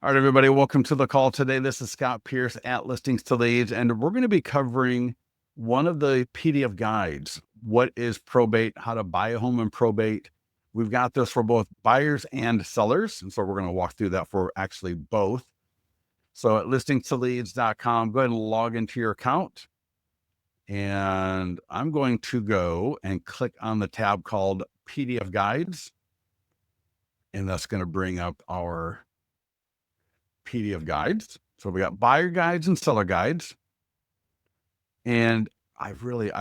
All right, everybody, welcome to the call today. This is Scott Pierce at Listings to Leads, and we're going to be covering one of the PDF guides. What is probate? How to buy a home in probate. We've got this for both buyers and sellers, and so we're going to walk through that for actually both. So at listingstoleads.com, go ahead and log into your account, and I'm going to go and click on the tab called PDF Guides, and that's going to bring up our PDF guides. So we got buyer guides and seller guides. And I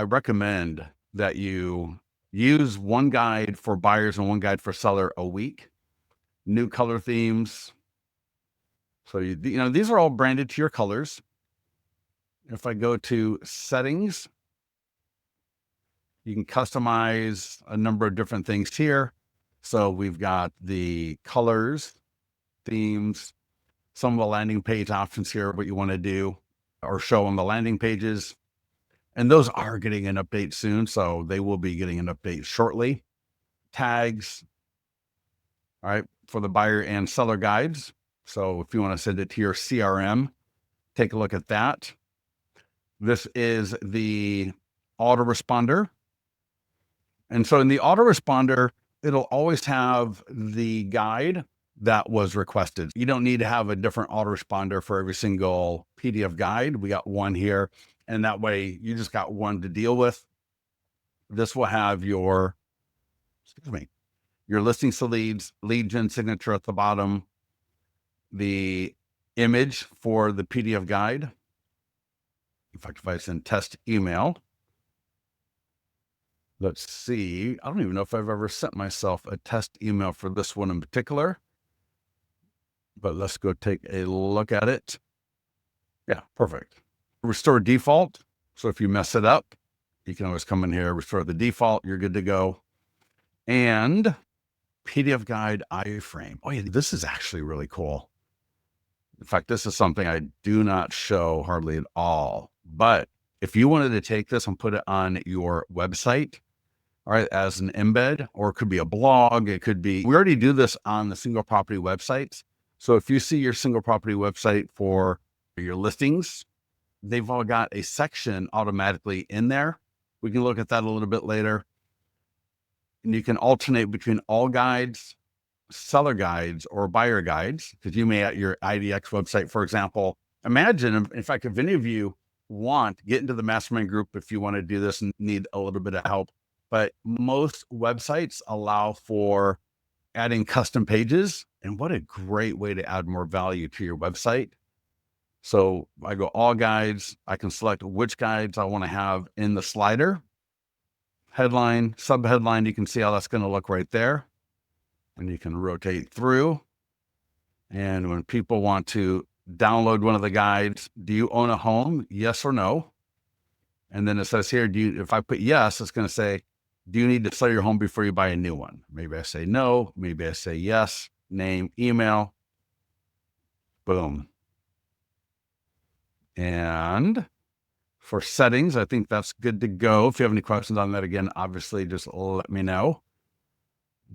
recommend that you use one guide for buyers and one guide for seller a week. New color themes. So, these are all branded to your colors. If I go to settings, you can customize a number of different things here. So we've got the colors, themes, some of the landing page options here, what you want to do or show on the landing pages. And those are getting an update soon, so they will be getting an update shortly. Tags, all right, for the buyer and seller guides. So if you want to send it to your CRM, take a look at that. This is the autoresponder. And so in the autoresponder, it'll always have the guide that was requested. You don't need to have a different autoresponder for every single PDF guide. We got one here, and that way you just got one to deal with. This will have your listings to leads, lead gen signature at the bottom, the image for the PDF guide. In fact, if I send test email, let's see. I don't even know if I've ever sent myself a test email for this one in particular, but let's go take a look at it. Yeah, perfect. Restore default. So if you mess it up, you can always come in here, restore the default. You're good to go. And PDF guide iframe. Oh yeah, this is actually really cool. In fact, this is something I do not show hardly at all. But if you wanted to take this and put it on your website, all right, as an embed, or it could be a blog, it could be, we already do this on the single property websites. So if you see your single property website for your listings, they've all got a section automatically in there. We can look at that a little bit later. And you can alternate between all guides, seller guides, or buyer guides, because you may at your IDX website, for example, imagine, in fact, if any of you get into the mastermind group, if you want to do this and need a little bit of help, but most websites allow for adding custom pages. And what a great way to add more value to your website. So I go all guides. I can select which guides I want to have in the slider. Headline, subheadline, you can see how that's going to look right there. And you can rotate through. And when people want to download one of the guides, do you own a home? Yes or no? And then it says here, if I put yes, it's going to say, do you need to sell your home before you buy a new one? Maybe I say no. Maybe I say yes. Name, email. Boom. And for settings, I think that's good to go. If you have any questions on that, again, obviously just let me know.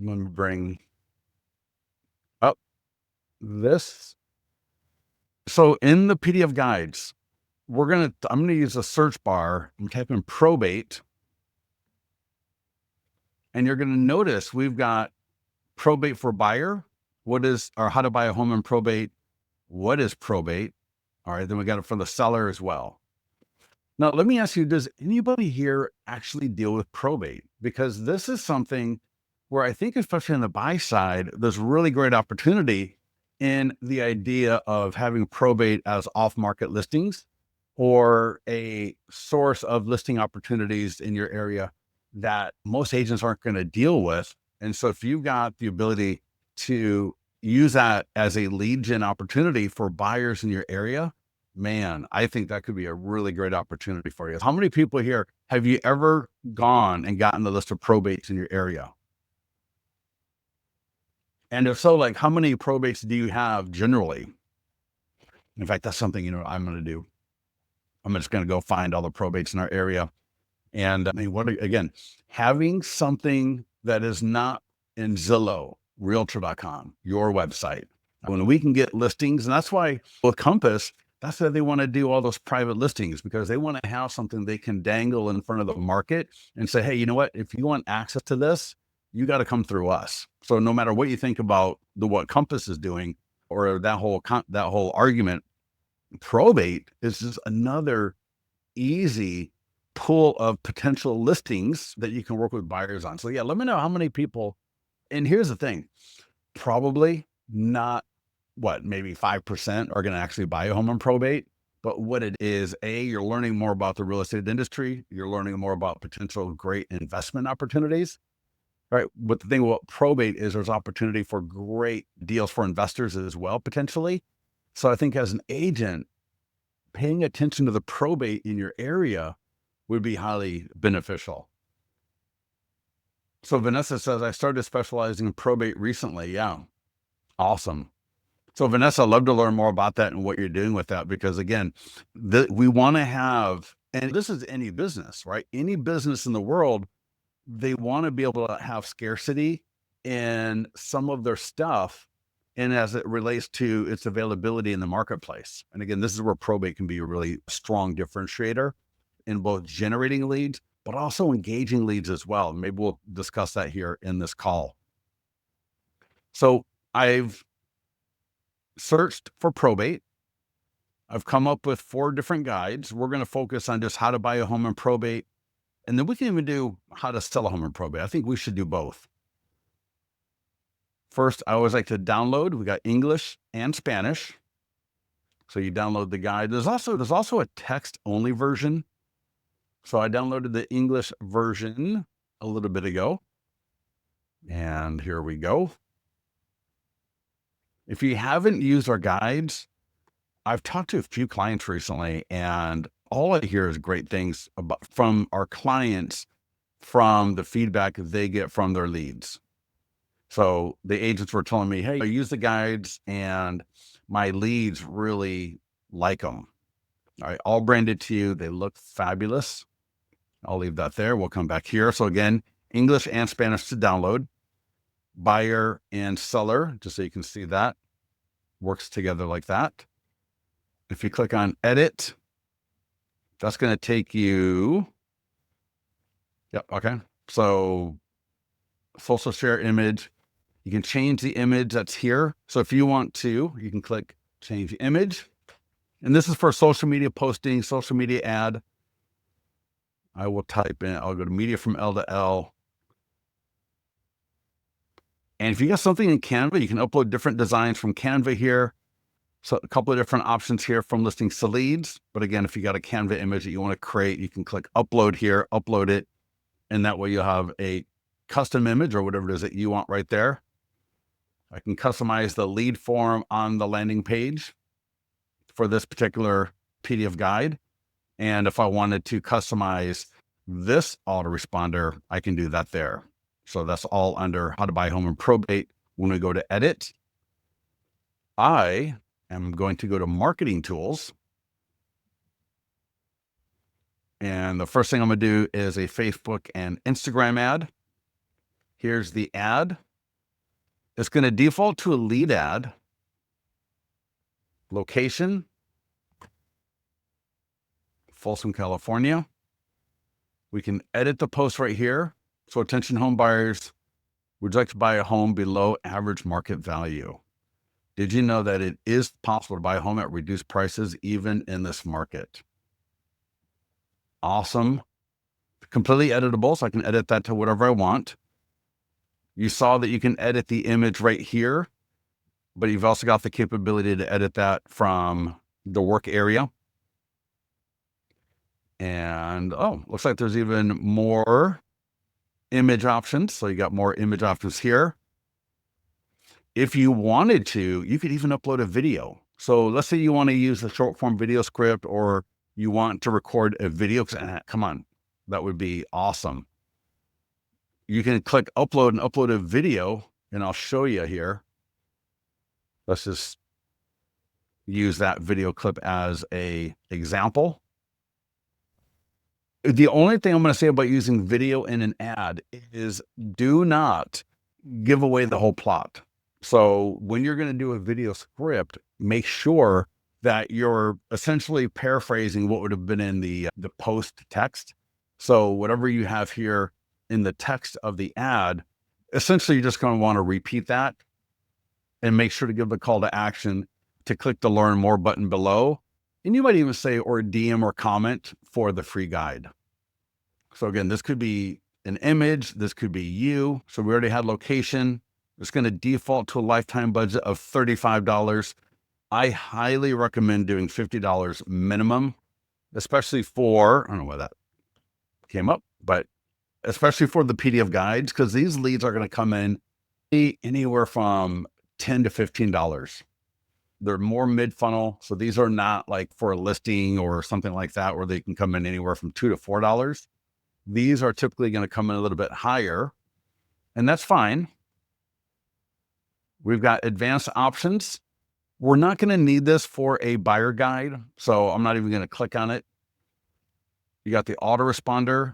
Let me bring up this. So in the PDF guides, I'm going to use a search bar and type in probate. And you're going to notice we've got probate for buyer. How to buy a home in probate. What is probate? All right. Then we got it for the seller as well. Now, let me ask you, does anybody here actually deal with probate? Because this is something where I think, especially on the buy side, there's really great opportunity in the idea of having probate as off-market listings or a source of listing opportunities in your area that most agents aren't going to deal with. And so if you've got the ability to use that as a lead gen opportunity for buyers in your area, man, I think that could be a really great opportunity for you. How many people here have you ever gone and gotten the list of probates in your area? And if so, like, how many probates do you have generally? In fact, that's something, I'm going to do. I'm just going to go find all the probates in our area. And again, having something that is not in Zillow, Realtor.com, your website. When we can get listings, and that's why with Compass, that's why they want to do all those private listings, because they want to have something they can dangle in front of the market and say, hey, you know what? If you want access to this, you got to come through us. So no matter what you think about what Compass is doing or that whole argument, Probate is just another easy pool of potential listings that you can work with buyers on. So yeah, let me know how many people. And here's the thing, probably not maybe 5% are going to actually buy a home on probate. But what it is, you're learning more about the real estate industry. You're learning more about potential great investment opportunities, right? But the thing about probate is there's opportunity for great deals for investors as well, potentially. So I think as an agent, paying attention to the probate in your area would be highly beneficial. So Vanessa says, I started specializing in probate recently. Yeah. Awesome. So Vanessa, I'd love to learn more about that and what you're doing with that, because again, we want to have, and this is any business, right? Any business in the world, they want to be able to have scarcity in some of their stuff, and as it relates to its availability in the marketplace. And again, this is where probate can be a really strong differentiator in both generating leads, but also engaging leads as well. Maybe we'll discuss that here in this call. So I've searched for probate. I've come up with 4 different guides. We're going to focus on just how to buy a home in probate. And then we can even do how to sell a home in probate. I think we should do both. First, I always like to download. We got English and Spanish. So you download the guide. There's also a text-only version. So I downloaded the English version a little bit ago. And here we go. If you haven't used our guides, I've talked to a few clients recently, and all I hear is great things from our clients, from the feedback they get from their leads. So the agents were telling me, hey, I use the guides and my leads really like them. All right, all branded to you. They look fabulous. I'll leave that there. We'll come back here. So again, English and Spanish to download. Buyer and seller, just so you can see that, works together like that. If you click on edit, that's going to take you. Yep. Okay. So social share image, you can change the image that's here. So if you want to, you can click change image. And this is for social media posting, social media ad. I will type in, I'll go to media from L to L. And if you got something in Canva, you can upload different designs from Canva here. So a couple of different options here from listings to leads. But again, if you got a Canva image that you want to create, you can click upload here, upload it. And that way you'll have a custom image or whatever it is that you want right there. I can customize the lead form on the landing page for this particular PDF guide. And if I wanted to customize this autoresponder, I can do that there. So that's all under how to buy a home in probate. When we go to edit, I am going to go to marketing tools. And the first thing I'm going to do is a Facebook and Instagram ad. Here's the ad. It's going to default to a lead ad. Location, Folsom, California. We can edit the post right here. So attention home buyers, would you like to buy a home below average market value? Did you know that it is possible to buy a home at reduced prices even in this market? Awesome. Completely editable, so I can edit that to whatever I want. You saw that you can edit the image right here, but you've also got the capability to edit that from the work area. And looks like there's even more image options. So you got more image options here. If you wanted to, you could even upload a video. So let's say you want to use the short form video script, or you want to record a video. Come on, that would be awesome. You can click upload and upload a video, and I'll show you here. Let's just use that video clip as an example. The only thing I'm going to say about using video in an ad is do not give away the whole plot. So when you're going to do a video script, make sure that you're essentially paraphrasing what would have been in the post text. So whatever you have here in the text of the ad, essentially you're just going to want to repeat that and make sure to give the call to action to click the learn more button below. And you might even say, or DM or comment for the free guide. So again, this could be an image, this could be you. So we already had location. It's going to default to a lifetime budget of $35. I highly recommend doing $50 minimum, especially for, I don't know why that came up, but especially for the PDF guides, because these leads are going to come in anywhere from $10 to $15. They're more mid-funnel. So these are not like for a listing or something like that, where they can come in anywhere from $2 to $4. These are typically going to come in a little bit higher, and that's fine. We've got advanced options. We're not going to need this for a buyer guide, so I'm not even going to click on it. You got the autoresponder,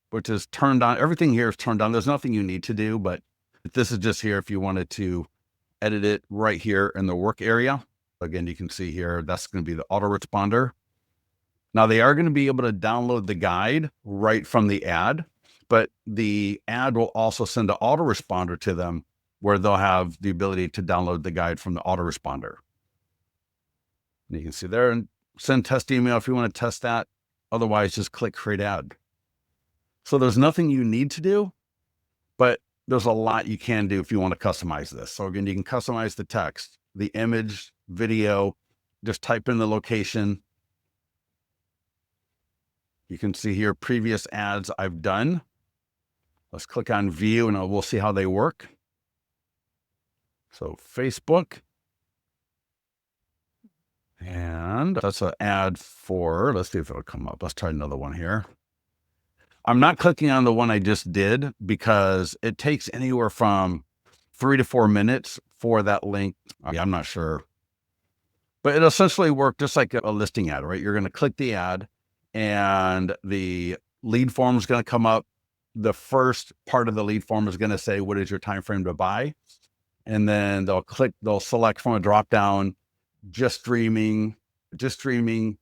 which is turned on. Everything here is turned on. There's nothing you need to do, but this is just here if you wanted to edit it right here in the work area. Again, you can see here, that's going to be the autoresponder. Now they are going to be able to download the guide right from the ad, but the ad will also send an autoresponder to them where they'll have the ability to download the guide from the autoresponder. And you can see there, and send test email if you want to test that. Otherwise, just click create ad. So there's nothing you need to do, but there's a lot you can do if you want to customize this. So again, you can customize the text, the image, video, just type in the location. You can see here previous ads I've done. Let's click on view and we'll see how they work. So Facebook. And that's an ad for, let's see if it'll come up. Let's try another one here. I'm not clicking on the one I just did because it takes anywhere from 3 to 4 minutes for that link. I'm not sure, but it essentially worked just like a listing ad, right? You're going to click the ad and the lead form is going to come up. The first part of the lead form is going to say, what is your time frame to buy? And then they'll select from a drop down, just streaming, zero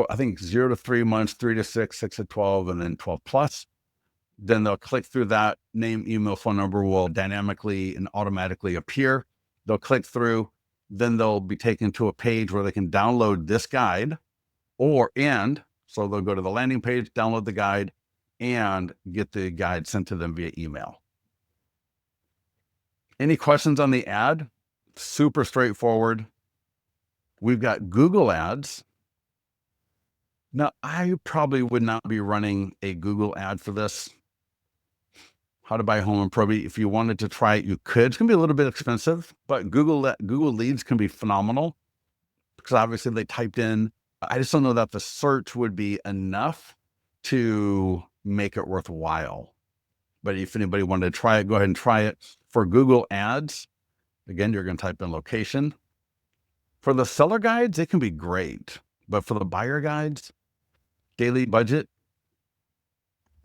to 3 months, 3 to 6, 6 to 12, and then 12 plus. Then they'll click through that. Name, email, phone number will dynamically and automatically appear. They'll click through, then they'll be taken to a page where they can download this guide so they'll go to the landing page, download the guide, and get the guide sent to them via email. Any questions on the ad? Super straightforward. We've got Google ads. Now, I probably would not be running a Google ad for this. How to buy a home in probate. If you wanted to try it, you could. It's going to be a little bit expensive, but Google leads can be phenomenal because obviously they typed in. I just don't know that the search would be enough to make it worthwhile. But if anybody wanted to try it, go ahead and try it. For Google ads, again, you're going to type in location. For the seller guides, it can be great. But for the buyer guides, daily budget,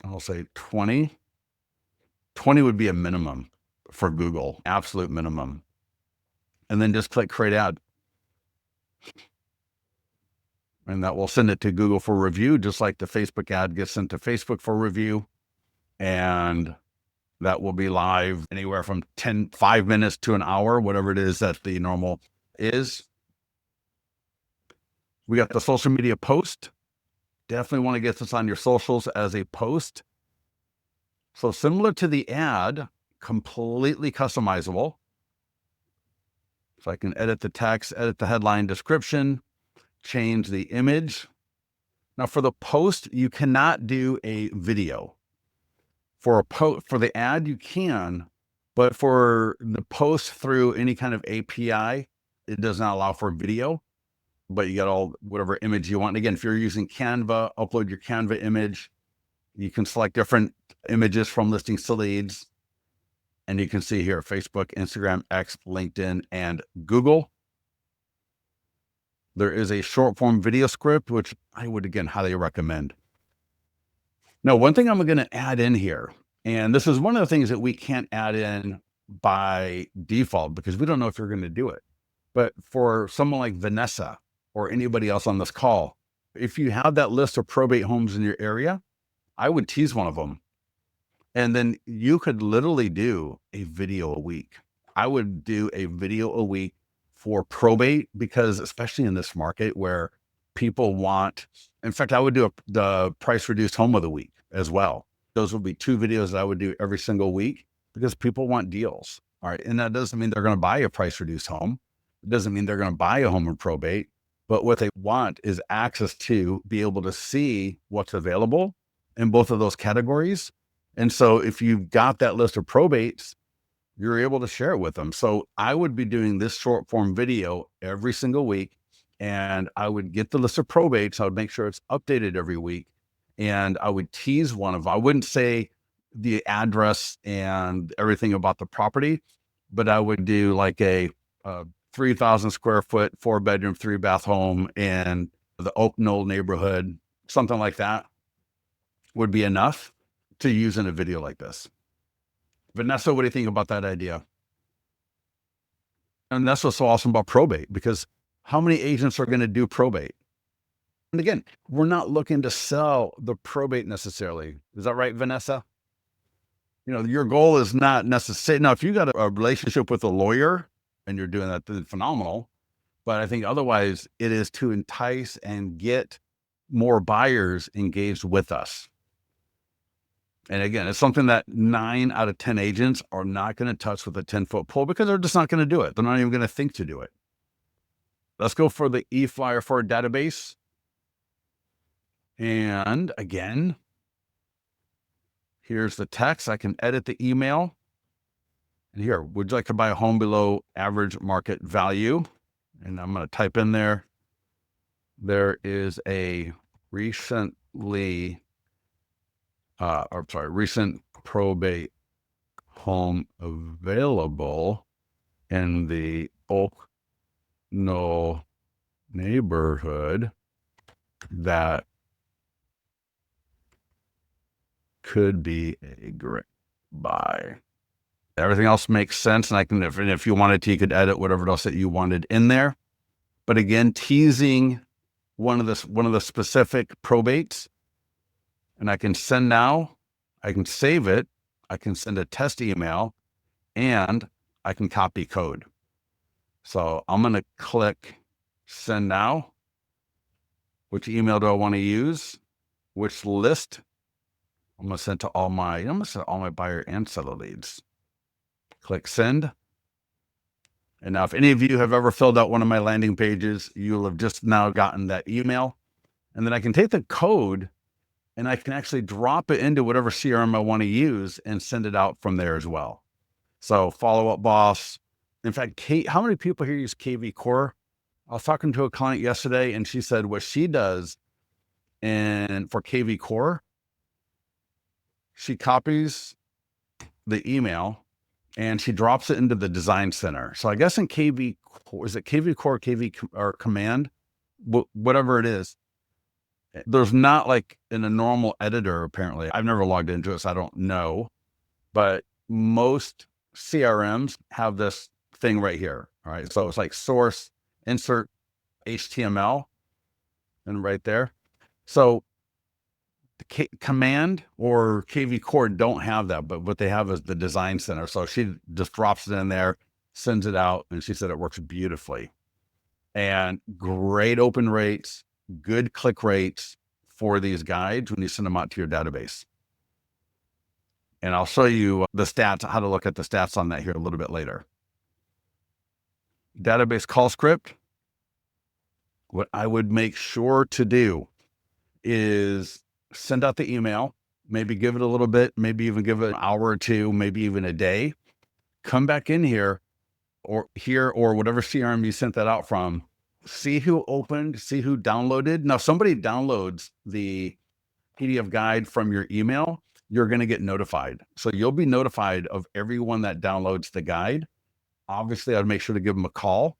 I'll say 20. 20 would be a minimum for Google, absolute minimum. And then just click create ad. And that will send it to Google for review, just like the Facebook ad gets sent to Facebook for review. And that will be live anywhere from 5 minutes to an hour, whatever it is that the normal is. We got the social media post. Definitely want to get this on your socials as a post. So similar to the ad, completely customizable. So I can edit the text, edit the headline description, change the image. Now for the post, you cannot do a video. For the ad, you can, but for the post through any kind of API, it does not allow for video. But you got whatever image you want. And again, if you're using Canva, upload your Canva image. You can select different images from listings to leads. And you can see here, Facebook, Instagram, X, LinkedIn, and Google. There is a short form video script, which I would, again, highly recommend. Now, one thing I'm going to add in here, and this is one of the things that we can't add in by default because we don't know if you're going to do it. But for someone like Vanessa or anybody else on this call, if you have that list of probate homes in your area, I would tease one of them. And then you could literally do a video a week. I would do a video a week for probate because especially in this market where people want, in fact, I would do the price reduced home of the week as well. Those would be 2 videos that I would do every single week because people want deals. All right. And that doesn't mean they're going to buy a price reduced home. It doesn't mean they're going to buy a home in probate, but what they want is access to be able to see what's available in both of those categories. And so if you've got that list of probates, you're able to share it with them. So I would be doing this short form video every single week, and I would get the list of probates. I would make sure it's updated every week, and I would tease one of them. I wouldn't say the address and everything about the property, but I would do like a 3,000 square foot, 4-bedroom, 3-bath home in the Oak Knoll neighborhood, something like that would be enough to use in a video like this. Vanessa, what do you think about that idea? And that's what's so awesome about probate, because how many agents are going to do probate? And again, we're not looking to sell the probate necessarily. Is that right, Vanessa? Your goal is not necessarily, now, if you got a relationship with a lawyer and you're doing that, then phenomenal. But I think otherwise it is to entice and get more buyers engaged with us. And again, it's something that 9 out of 10 agents are not going to touch with a 10-foot pole because they're just not going to do it. They're not even going to think to do it. Let's go for the e-flyer for a database. And again, here's the text. I can edit the email. And here, would you like to buy a home below average market value? And I'm going to type in there. There is a recent probate home available in the Oak Knoll neighborhood that could be a great buy. Everything else makes sense, and if you wanted to, you could edit whatever else that you wanted in there. But again, teasing one of the specific probates, and I can send now, I can save it, I can send a test email, and I can copy code. So I'm going to click send now. Which email do I want to use? Which list? I'm going to send to all my buyer and seller leads. Click send. And now if any of you have ever filled out one of my landing pages, you'll have just now gotten that email. And then I can take the code and I can actually drop it into whatever CRM I want to use and send it out from there as well. So Follow Up Boss. In fact, Kate, how many people here use KV Core? I was talking to a client yesterday and she said what she does for KV Core, she copies the email and she drops it into the design center. So I guess in KV Core, is it KV Core, or Command, whatever it is, there's not like in a normal editor, apparently. I've never logged into it, so I don't know. But most CRMs have this thing right here. All right. So it's like source, insert HTML, and right there. So the Command or KV Core don't have that, but what they have is the design center. So she just drops it in there, sends it out, and she said it works beautifully. And great open rates, good click rates for these guides when you send them out to your database. And I'll show you the stats, how to look at the stats on that here a little bit later. Database call script. What I would make sure to do is send out the email, maybe give it a little bit, maybe even give it an hour or two, maybe even a day. Come back in here or whatever CRM you sent that out from. See who opened, see who downloaded. Now, if somebody downloads the PDF guide from your email, you're going to get notified. So you'll be notified of everyone that downloads the guide. Obviously, I'd make sure to give them a call.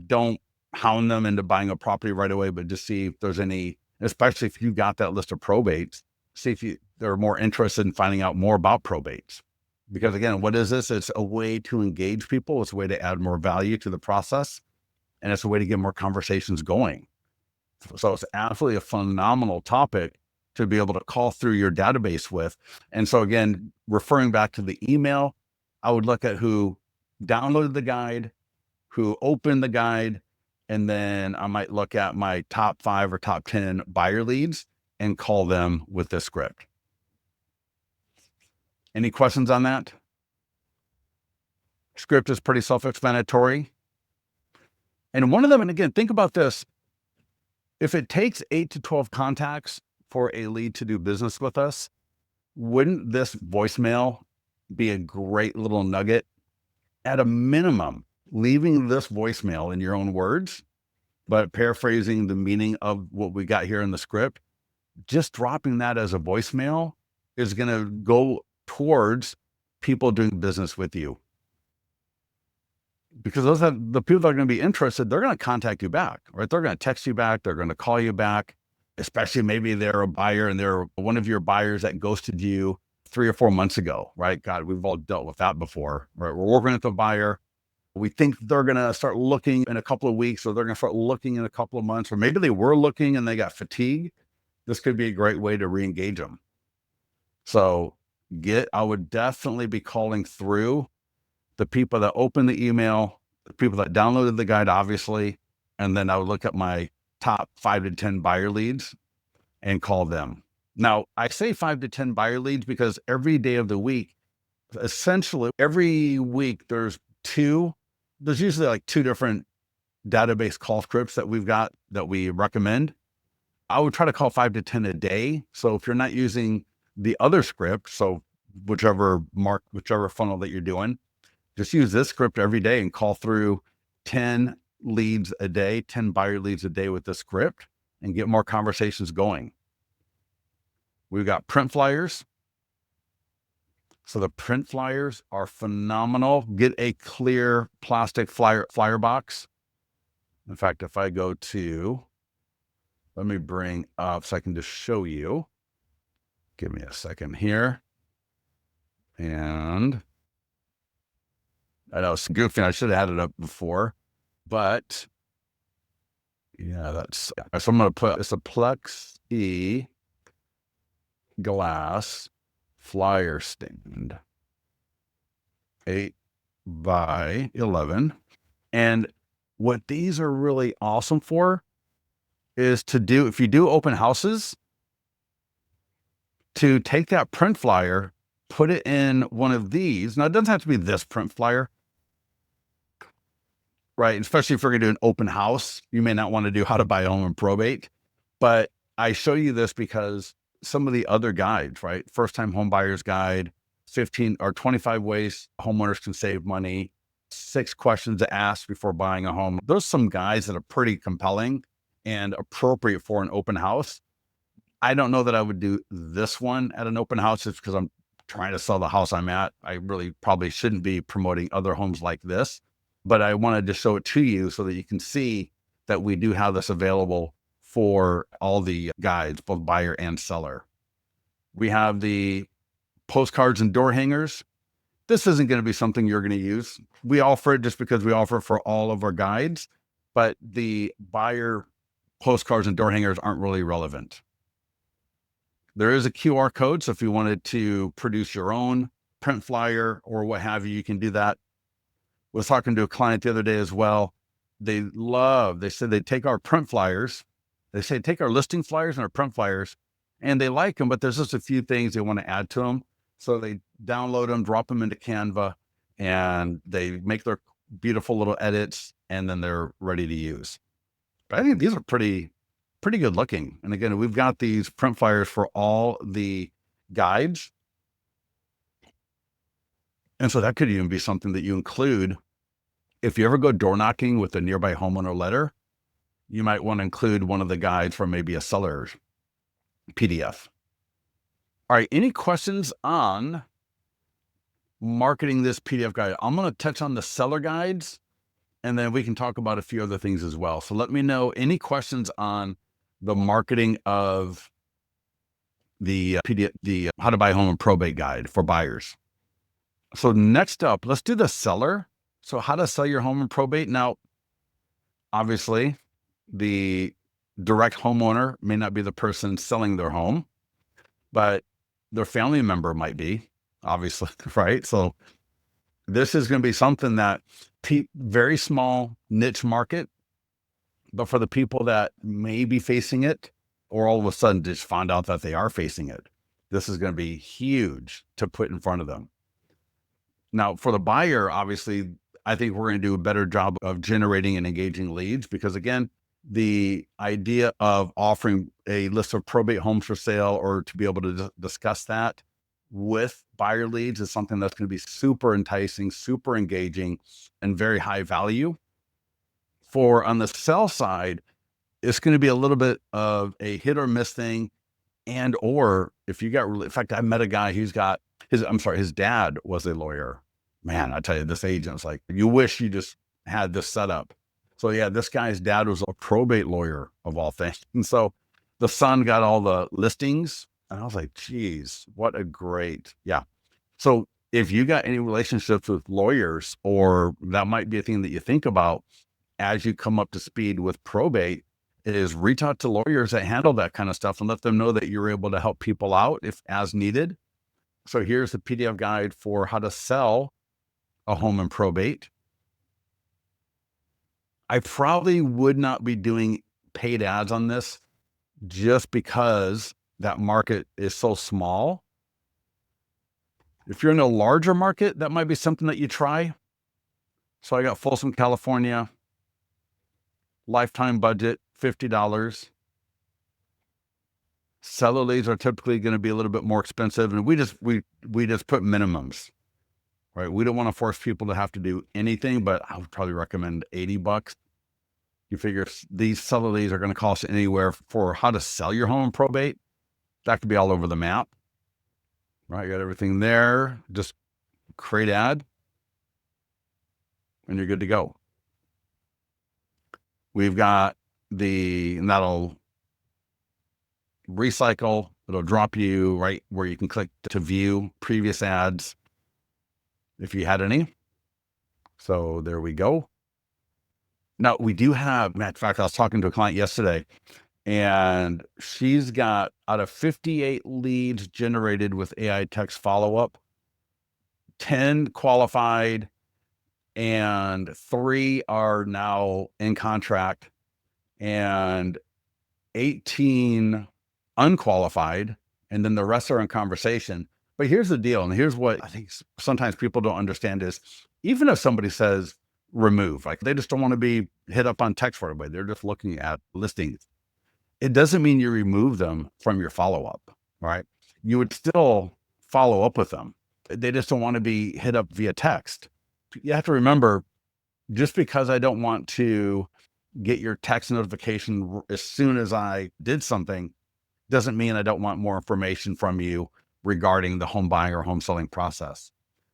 Don't hound them into buying a property right away, but just see if there's any, especially if you got that list of probates, see if they're more interested in finding out more about probates. Because again, what is this? It's a way to engage people. It's a way to add more value to the process. And it's a way to get more conversations going. So it's absolutely a phenomenal topic to be able to call through your database with. And so again, referring back to the email, I would look at who downloaded the guide, who opened the guide, and then I might look at my top 5 or top 10 buyer leads and call them with this script. Any questions on that? Script is pretty self-explanatory. And one of them, and again, think about this. If it takes 8 to 12 contacts for a lead to do business with us, wouldn't this voicemail be a great little nugget? At a minimum, leaving this voicemail in your own words, but paraphrasing the meaning of what we got here in the script, just dropping that as a voicemail is going to go towards people doing business with you. Because those are the people that are going to be interested, they're going to contact you back, right? They're going to text you back. They're going to call you back, especially maybe they're a buyer and they're one of your buyers that ghosted you 3 or 4 months ago, right? God, we've all dealt with that before, right? We're working with the buyer. We think they're going to start looking in a couple of weeks, or they're going to start looking in a couple of months, or maybe they were looking and they got fatigued. This could be a great way to re-engage them. So I would definitely be calling through the people that opened the email, the people that downloaded the guide, obviously, and then I would look at my top 5 to 10 buyer leads and call them. Now, I say 5 to 10 buyer leads because every day of the week, essentially every week, there's usually like 2 different database call scripts that we've got that we recommend. I would try to call 5 to 10 a day. So if you're not using the other script, so whichever funnel that you're doing, just use this script every day and call through 10 leads a day, 10 buyer leads a day with this script and get more conversations going. We've got print flyers. So the print flyers are phenomenal. Get a clear plastic flyer box. In fact, if I go to, let me bring up so I can just show you. Give me a second here. And I know it's goofy. I should have had it up before, but yeah, so I'm going to put, it's a plexi glass flyer stand, 8 by 11. And what these are really awesome for is to do, if you do open houses, to take that print flyer, put it in one of these. Now, it doesn't have to be this print flyer, right? Especially if you're going to do an open house, you may not want to do how to buy a home in probate. But I show you this because some of the other guides, right? First time home buyers guide, 15 or 25 ways homeowners can save money, 6 questions to ask before buying a home. There's some guides that are pretty compelling and appropriate for an open house. I don't know that I would do this one at an open house just because I'm trying to sell the house I'm at. I really probably shouldn't be promoting other homes like this, but I wanted to show it to you so that you can see that we do have this available for all the guides, both buyer and seller. We have the postcards and door hangers. This isn't going to be something you're going to use. We offer it just because we offer it for all of our guides, but the buyer postcards and door hangers aren't really relevant. There is a QR code, so if you wanted to produce your own print flyer or what have you, you can do that. I was talking to a client the other day as well. They said they take our print flyers. They say, take our listing flyers and our print flyers, and they like them, but there's just a few things they want to add to them. So they download them, drop them into Canva, and they make their beautiful little edits, and then they're ready to use. But I think these are pretty good looking. And again, we've got these print flyers for all the guides. And so that could even be something that you include. If you ever go door knocking with a nearby homeowner letter, you might want to include one of the guides from maybe a seller's PDF. All right, any questions on marketing this PDF guide? I'm going to touch on the seller guides, and then we can talk about a few other things as well. So let me know any questions on the marketing of the PDF, the How to Buy a Home in Probate guide for buyers. So next up, let's do the seller. So how to sell your home in probate. Now, obviously, the direct homeowner may not be the person selling their home, but their family member might be, obviously, right? So this is going to be something that very small niche market, but for the people that may be facing it, or all of a sudden just find out that they are facing it, this is going to be huge to put in front of them. Now, for the buyer, obviously, I think we're going to do a better job of generating and engaging leads because, again, the idea of offering a list of probate homes for sale or to be able to discuss that with buyer leads is something that's going to be super enticing, super engaging, and very high value. For on the sell side, it's going to be a little bit of a hit or miss thing. And, or if you got really, in fact, I met a guy who's got his dad was a lawyer. Man, I tell you, this agent's like, you wish you just had this set up. So yeah, this guy's dad was a probate lawyer of all things. And so the son got all the listings and I was like, geez, what a great, yeah. So if you got any relationships with lawyers, or that might be a thing that you think about as you come up to speed with probate, is reach out to lawyers that handle that kind of stuff and let them know that you're able to help people out if as needed. So here's the PDF guide for how to sell a home in probate. I probably would not be doing paid ads on this just because that market is so small. If you're in a larger market, that might be something that you try. So I got Folsom, California, lifetime budget, $50. Seller leads are typically going to be a little bit more expensive, and we just put minimums, right? We don't want to force people to have to do anything, but I would probably recommend $80. You figure these seller leads are going to cost anywhere for how to sell your home in probate. That could be all over the map, right? You got everything there. Just create ad, and you're good to go. We've got and that'll recycle. It'll drop you right where you can click to view previous ads if you had any. So there we go. Now we do have, matter of fact, I was talking to a client yesterday and she's got, out of 58 leads generated with AI text follow-up, 10 qualified and 3 are now in contract and 18 unqualified, and then the rest are in conversation. But here's the deal, and here's what I think sometimes people don't understand is, even if somebody says remove, like they just don't want to be hit up on text for everybody, they're just looking at listings, it doesn't mean you remove them from your follow-up, right? You would still follow up with them. They just don't want to be hit up via text. You have to remember, just because I don't want to get your text notification as soon as I did something doesn't mean I don't want more information from you regarding the home buying or home selling process.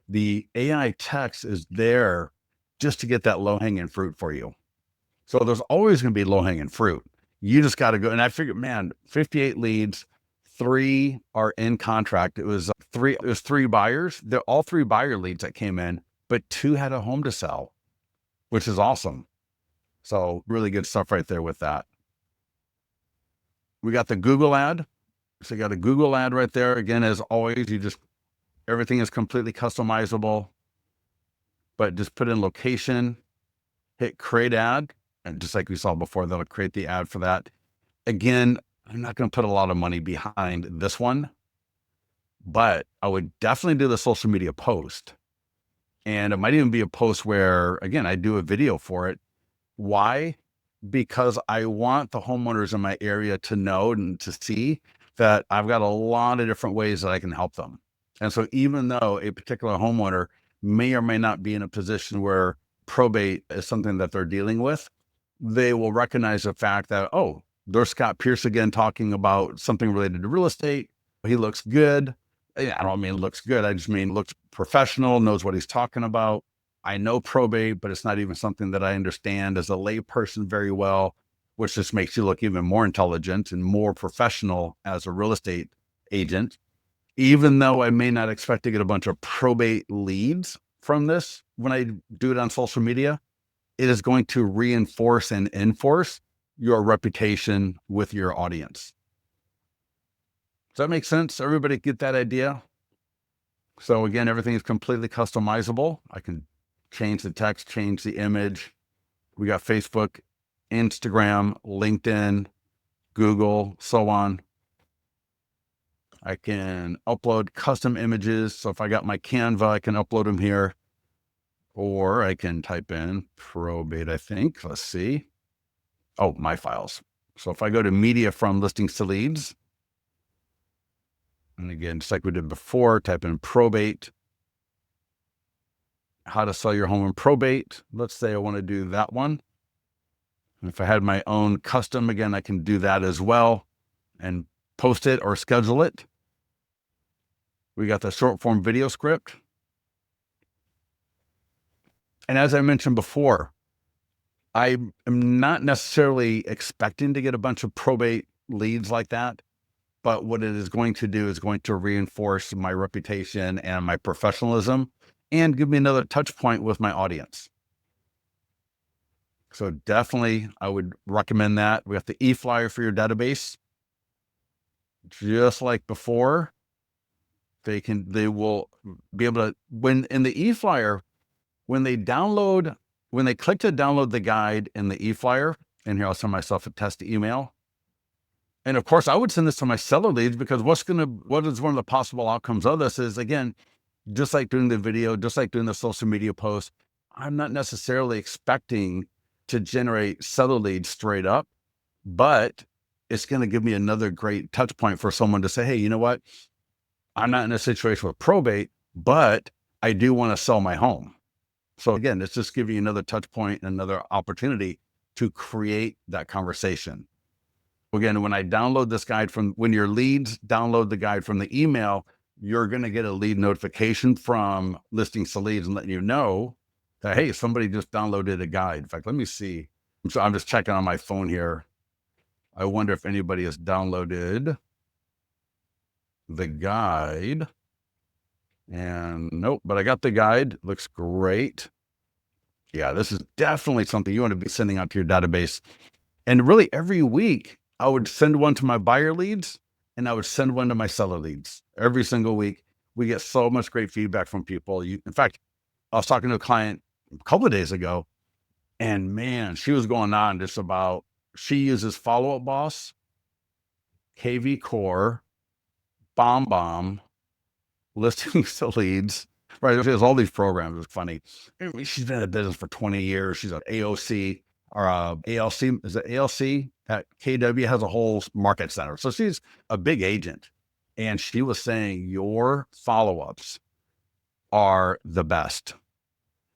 The AI text is there just to get that low-hanging fruit for you. So there's always going to be low-hanging fruit. You just got to go. And I figured, man, 58 leads, 3 are in contract. It was 3 buyers. They're all 3 buyer leads that came in, but 2 had a home to sell, which is awesome. So really good stuff right there with that. We got the Google ad. So you got a Google ad right there. Again, as always, everything is completely customizable, but just put in location, hit create ad. And just like we saw before, that'll create the ad for that. Again, I'm not going to put a lot of money behind this one, but I would definitely do the social media post. And it might even be a post where, again, I do a video for it. Why? Because I want the homeowners in my area to know and to see that I've got a lot of different ways that I can help them. And so even though a particular homeowner may or may not be in a position where probate is something that they're dealing with, they will recognize the fact that, oh, there's Scott Pierce again talking about something related to real estate. He looks good. I don't mean looks good. I just mean looks professional, knows what he's talking about. I know probate, but it's not even something that I understand as a layperson very well, which just makes you look even more intelligent and more professional as a real estate agent. even though I may not expect to get a bunch of probate leads from this when I do it on social media, it is going to reinforce and enforce your reputation with your audience. Does that make sense? Everybody get that idea? So again, everything is completely customizable. I can change the text, change the image. We got Facebook, Instagram, LinkedIn, Google, so on. I can upload custom images. So if I got my Canva, I can upload them here. Or I can type in probate, I think. Let's see. Oh, my files. So if I go to media from listings to leads, and again, just like we did before, type in probate, how to sell your home in probate. Let's say I want to do that one. And if I had my own custom, again, I can do that as well and post it or schedule it. We got the short form video script. And as I mentioned before, I am not necessarily expecting to get a bunch of probate leads like that, but what it is going to do is going to reinforce my reputation and my professionalism and give me another touch point with my audience. So definitely, I would recommend that. We got the e-flyer for your database. Just like before, they will be able to, when in the e-flyer, when they click to download the guide in the e-flyer, and here I'll send myself a test email. And of course, I would send this to my seller leads because what is one of the possible outcomes of this is, again, just like doing the video, just like doing the social media post, I'm not necessarily expecting to generate seller leads straight up, but it's going to give me another great touch point for someone to say, hey, you know what? I'm not in a situation with probate, but I do want to sell my home. So again, it's just giving you another touch point and another opportunity to create that conversation. Again, when I download this guide when your leads download the guide from the email, you're going to get a lead notification from Listings to Leads and letting you know that, hey, somebody just downloaded a guide. In fact, let me see. So I'm just checking on my phone here. I wonder if anybody has downloaded the guide. And nope, but I got the guide. Looks great. Yeah, this is definitely something you want to be sending out to your database. And really every week, I would send one to my buyer leads and I would send one to my seller leads. Every single week, we get so much great feedback from people. In fact, I was talking to a client a couple of days ago, and man, she was going on just about, she uses Follow Up Boss, KV Core, Bomb, Listings to Leads, right? She has all these programs. It's funny. I mean, she's been in business for 20 years. She's an AOC or ALC. Is it ALC? At KW has a whole market center. So she's a big agent. And she was saying your follow-ups are the best.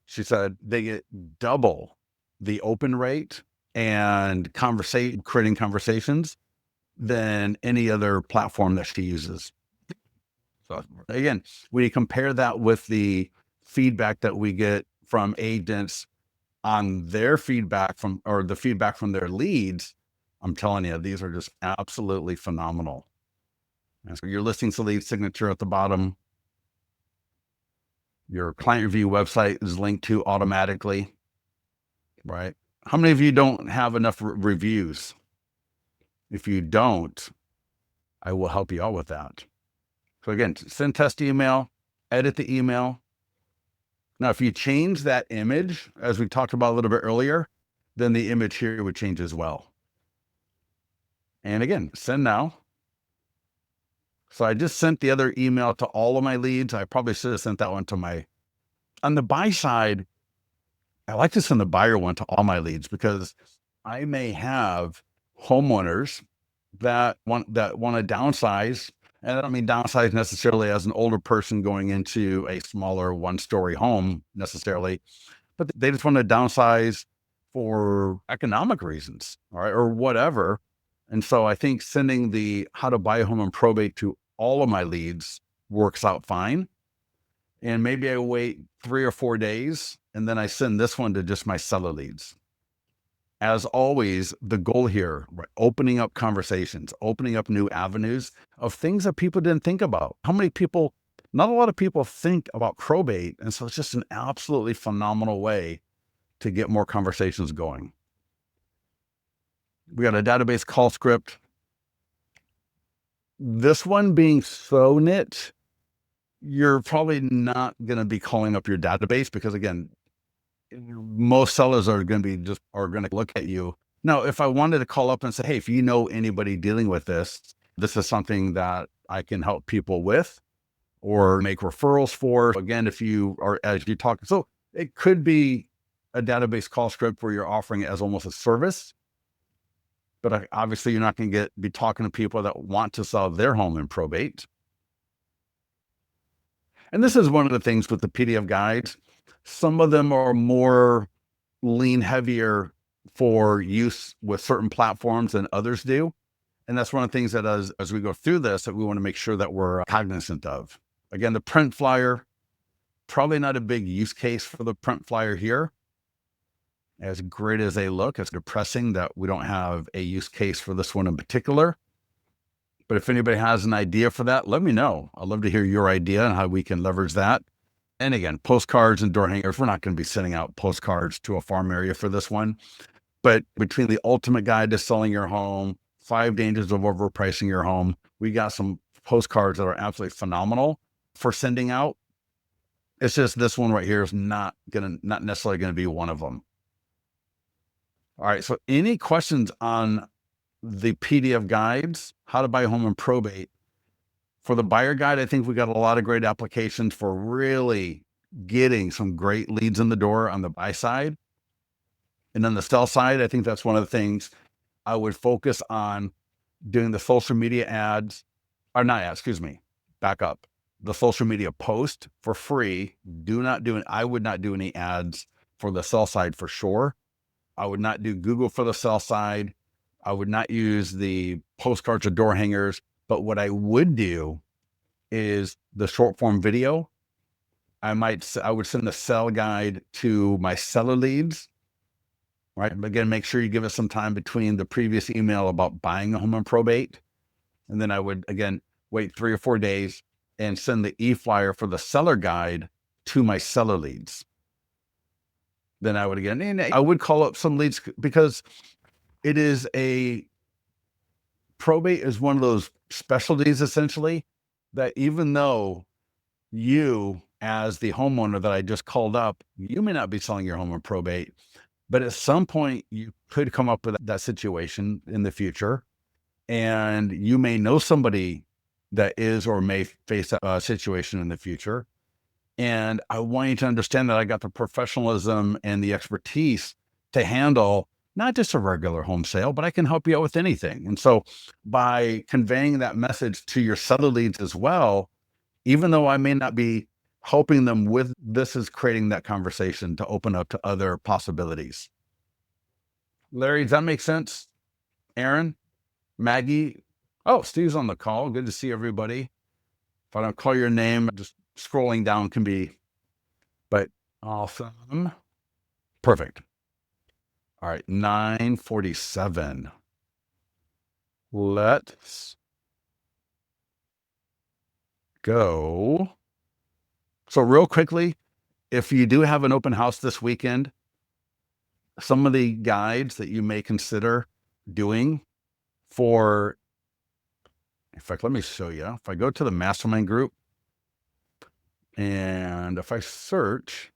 She said they get double the open rate and creating conversations than any other platform that she uses. So again, when you compare that with the feedback that we get from agents on their feedback the feedback from their leads, I'm telling you, these are just absolutely phenomenal. And so your Listings to Leads signature at the bottom, your client review website is linked to automatically, right? How many of you don't have enough reviews? If you don't, I will help you out with that. So again, send test email, edit the email. Now, if you change that image, as we talked about a little bit earlier, then the image here would change as well. And again, send now. So I just sent the other email to all of my leads. I probably should have sent that one on the buy side. I like to send the buyer one to all my leads because I may have homeowners that want to downsize. And I don't mean downsize necessarily as an older person going into a smaller one-story home necessarily, but they just want to downsize for economic reasons, all right, or whatever. And so I think sending the how to buy a home in probate to all of my leads works out fine. And maybe I wait 3 or 4 days and then I send this one to just my seller leads. As always, the goal here, right, opening up conversations, opening up new avenues of things that people didn't think about. How many people, not a lot of people think about probate. And so it's just an absolutely phenomenal way to get more conversations going. We got a database call script. This one being so niche, you're probably not going to be calling up your database because, again, most sellers are going to be are going to look at you. Now, if I wanted to call up and say, hey, if you know anybody dealing with this, this is something that I can help people with or make referrals for. Again, if you are, as you talk, so it could be a database call script where you're offering it as almost a service. But obviously, you're not going to be talking to people that want to sell their home in probate. And this is one of the things with the PDF guides. Some of them are more lean heavier for use with certain platforms than others do. And that's one of the things that as we go through this, that we want to make sure that we're cognizant of. Again, the print flyer, probably not a big use case for the print flyer here. As great as they look, it's depressing that we don't have a use case for this one in particular. But if anybody has an idea for that, let me know. I'd love to hear your idea and how we can leverage that. And again, postcards and door hangers, we're not going to be sending out postcards to a farm area for this one. But between the ultimate guide to selling your home, 5 dangers of overpricing your home, we got some postcards that are absolutely phenomenal for sending out. It's just this one right here is not necessarily going to be one of them. All right. So any questions on the PDF guides, how to buy a home in probate? For the buyer guide, I think we got a lot of great applications for really getting some great leads in the door on the buy side. And on the sell side, I think that's one of the things I would focus on doing the social media ads, or not ads, excuse me, back up. The social media post for free. I would not do any ads for the sell side for sure. I would not do Google for the sell side. I would not use the postcards or door hangers. But what I would do is the short form video. I would send the sell guide to my seller leads, right? Again, make sure you give us some time between the previous email about buying a home in probate. And then I would, again, wait 3 or 4 days and send the e-flyer for the seller guide to my seller leads. Then I would call up some leads because probate is one of those specialties essentially that even though you as the homeowner that I just called up, you may not be selling your home in probate, but at some point you could come up with that situation in the future. And you may know somebody that is or may face a situation in the future. And I want you to understand that I got the professionalism and the expertise to handle not just a regular home sale, but I can help you out with anything. And so by conveying that message to your seller leads as well, even though I may not be helping them with this, is creating that conversation to open up to other possibilities. Larry, does that make sense? Aaron? Maggie? Oh, Steve's on the call. Good to see everybody. If I don't call your name, just scrolling down can be, but awesome. Perfect. All right, 9:47. Let's go. So real quickly, if you do have an open house this weekend, some of the guides that you may consider doing in fact, let me show you. If I go to the mastermind group and if I search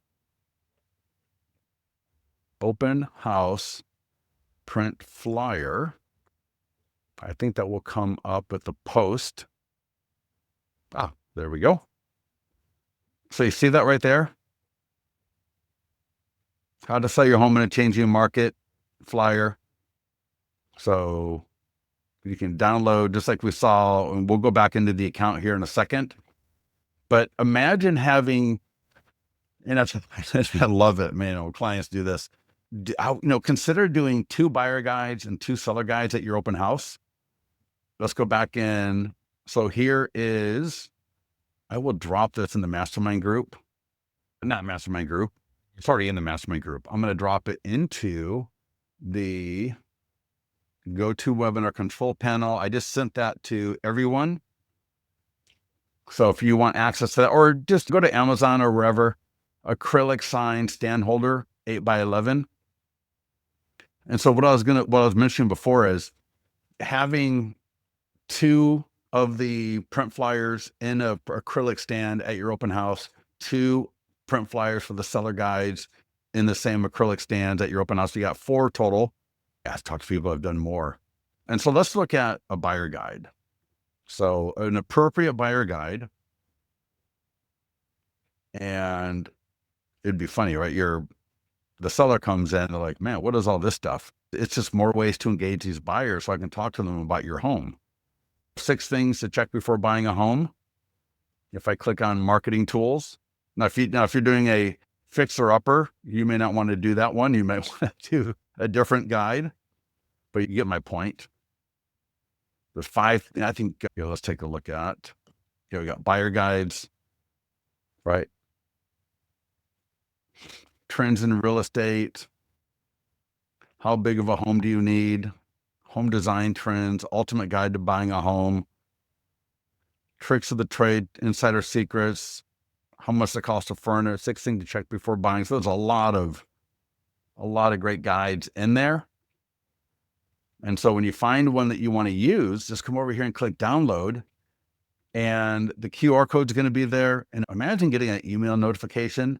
open house print flyer, I think that will come up with the post. There we go. So you see that right there? How to sell your home in a changing market flyer. So you can download just like we saw, and we'll go back into the account here in a second. But imagine having, and I love it, man, when clients do this. Consider doing 2 buyer guides and 2 seller guides at your open house. Let's go back in. So here is, I will drop this in the mastermind group. Not mastermind group. It's already in the mastermind group. I'm going to drop it into the GoToWebinar control panel. I just sent that to everyone. So if you want access to that, or just go to Amazon or wherever, acrylic sign stand holder, 8x11. And so what I was mentioning before is having 2 of the print flyers in a acrylic stand at your open house, 2 print flyers for the seller guides in the same acrylic stands at your open house. You got 4 total. I've talked to people who have done more. And so let's look at a buyer guide. So an appropriate buyer guide, and it'd be funny, right? The seller comes in, they're like, man, what is all this stuff? It's just more ways to engage these buyers so I can talk to them about your home. 6 things to check before buying a home. If I click on marketing tools, now if you're doing a fixer upper, you may not want to do that one. You might want to do a different guide, but you get my point. There's 5, I think, let's take a look at. Here we got buyer guides, right? Trends in real estate. How big of a home do you need? Home design trends, ultimate guide to buying a home. Tricks of the trade, insider secrets, how much the cost of furniture, 6 things to check before buying. So there's a lot of great guides in there. And so when you find one that you want to use, just come over here and click download, and the QR code is going to be there. And imagine getting an email notification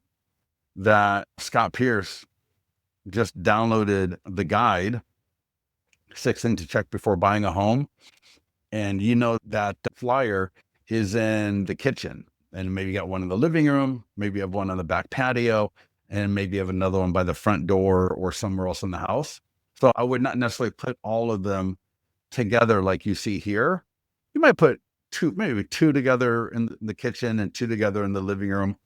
that Scott Pierce just downloaded the guide, 6 things to check before buying a home. And you know that flyer is in the kitchen, and maybe you got one in the living room, maybe you have one on the back patio, and maybe you have another one by the front door or somewhere else in the house. So I would not necessarily put all of them together like you see here. You might put maybe two together in the kitchen and 2 together in the living room.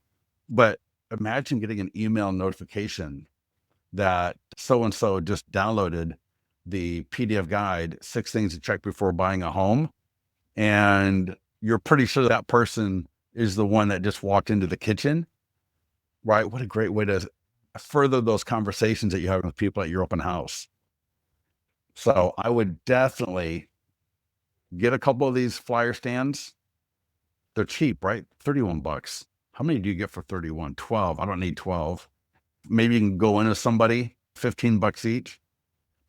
But imagine getting an email notification that so-and-so just downloaded the PDF guide, 6 things to check before buying a home. And you're pretty sure that person is the one that just walked into the kitchen, right? What a great way to further those conversations that you have with people at your open house. So I would definitely get a couple of these flyer stands. They're cheap, right? $31. How many do you get for 31? 12. I don't need 12. Maybe you can go into somebody, $15 each.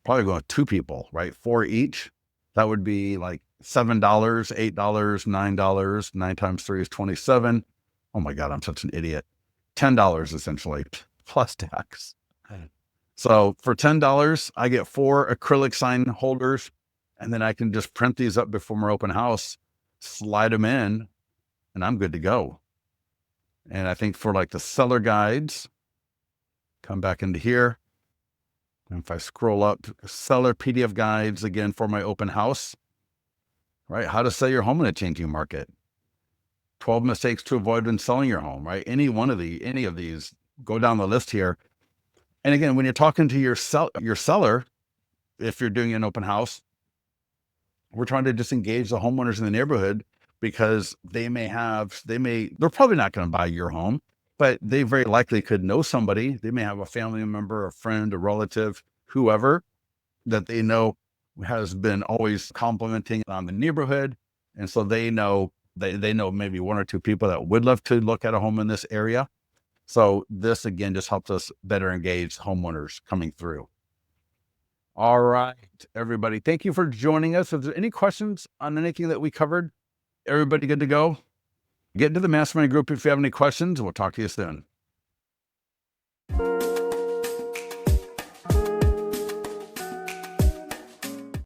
Probably go with 2 people, right? 4 each. That would be like $7, $8, $9. 9 times 3 is 27. Oh my God, I'm such an idiot. $10 essentially, plus tax. So for $10, I get 4 acrylic sign holders, and then I can just print these up before my open house, slide them in, and I'm good to go. And I think for like the seller guides, come back into here. And if I scroll up, seller PDF guides again for my open house, right? How to sell your home in a changing market. 12 mistakes to avoid when selling your home, right? Any of these, go down the list here. And again, when you're talking to your seller, if you're doing an open house, we're trying to just engage the homeowners in the neighborhood, because they're probably not going to buy your home, but they very likely could know somebody. They may have a family member, a friend, a relative, whoever that they know has been always complimenting on the neighborhood. And so they know maybe 1 or 2 people that would love to look at a home in this area. So this again just helps us better engage homeowners coming through. All right, everybody. Thank you for joining us. If there's any questions on anything that we covered, everybody good to go? Get into the mastermind group if you have any questions. We'll talk to you soon.